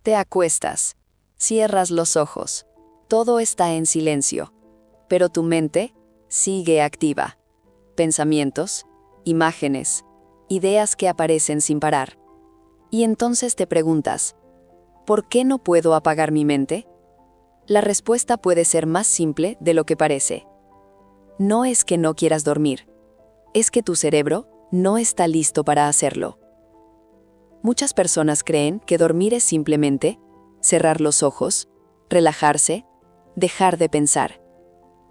Te acuestas, cierras los ojos, todo está en silencio, pero tu mente sigue activa. Pensamientos, imágenes, ideas que aparecen sin parar. Y entonces te preguntas, ¿por qué no puedo apagar mi mente? La respuesta puede ser más simple de lo que parece. No es que no quieras dormir, es que tu cerebro no está listo para hacerlo. Muchas personas creen que dormir es simplemente cerrar los ojos, relajarse, dejar de pensar.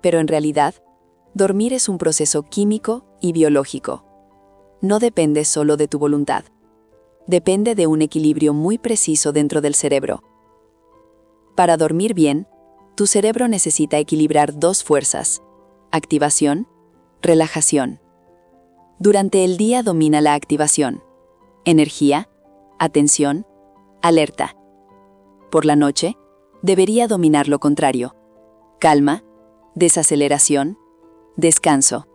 Pero en realidad, dormir es un proceso químico y biológico. No depende solo de tu voluntad. Depende de un equilibrio muy preciso dentro del cerebro. Para dormir bien, tu cerebro necesita equilibrar dos fuerzas: activación, relajación. Durante el día domina la activación, energía, atención, alerta. Por la noche, debería dominar lo contrario: calma, desaceleración, descanso.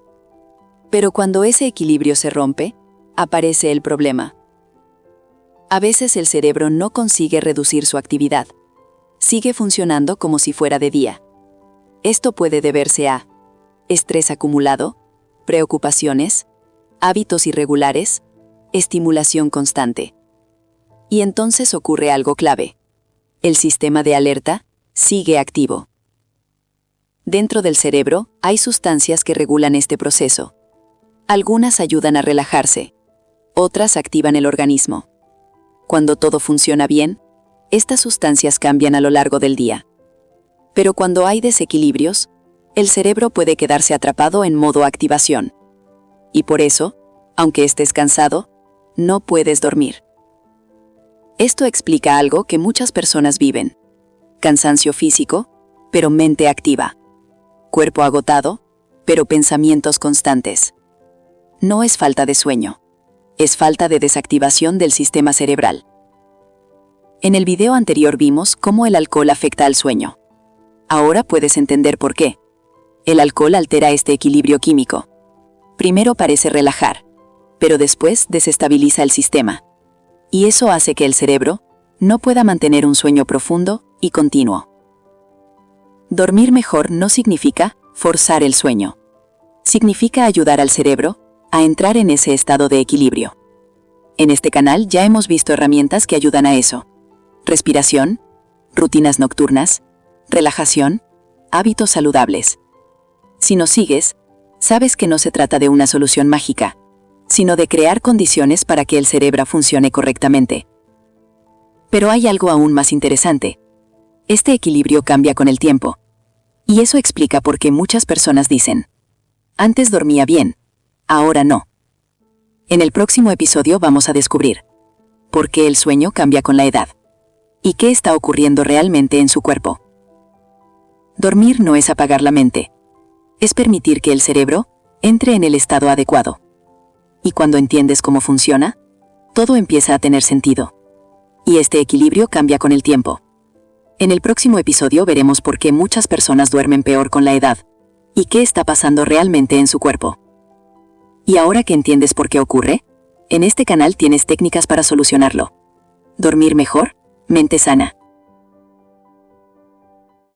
Pero cuando ese equilibrio se rompe, aparece el problema. A veces el cerebro no consigue reducir su actividad. Sigue funcionando como si fuera de día. Esto puede deberse a estrés acumulado, preocupaciones, hábitos irregulares, estimulación constante. Y entonces ocurre algo clave. El sistema de alerta sigue activo. Dentro del cerebro hay sustancias que regulan este proceso. Algunas ayudan a relajarse, otras activan el organismo. Cuando todo funciona bien, estas sustancias cambian a lo largo del día. Pero cuando hay desequilibrios, el cerebro puede quedarse atrapado en modo activación. Y por eso, aunque estés cansado, no puedes dormir. Esto explica algo que muchas personas viven: cansancio físico, pero mente activa; cuerpo agotado, pero pensamientos constantes. No es falta de sueño, es falta de desactivación del sistema cerebral. En el video anterior vimos cómo el alcohol afecta al sueño. Ahora puedes entender por qué. El alcohol altera este equilibrio químico. Primero parece relajar, pero después desestabiliza el sistema. Y eso hace que el cerebro no pueda mantener un sueño profundo y continuo. Dormir mejor no significa forzar el sueño. Significa ayudar al cerebro a entrar en ese estado de equilibrio. En este canal ya hemos visto herramientas que ayudan a eso: respiración, rutinas nocturnas, relajación, hábitos saludables. Si nos sigues, sabes que no se trata de una solución mágica, sino de crear condiciones para que el cerebro funcione correctamente. Pero hay algo aún más interesante. Este equilibrio cambia con el tiempo. Y eso explica por qué muchas personas dicen: antes dormía bien, ahora no. En el próximo episodio vamos a descubrir por qué el sueño cambia con la edad y qué está ocurriendo realmente en su cuerpo. Dormir no es apagar la mente, es permitir que el cerebro entre en el estado adecuado. Y cuando entiendes cómo funciona, todo empieza a tener sentido. Y este equilibrio cambia con el tiempo. En el próximo episodio veremos por qué muchas personas duermen peor con la edad y qué está pasando realmente en su cuerpo. Y ahora que entiendes por qué ocurre, en este canal tienes técnicas para solucionarlo. Dormir mejor, mente sana.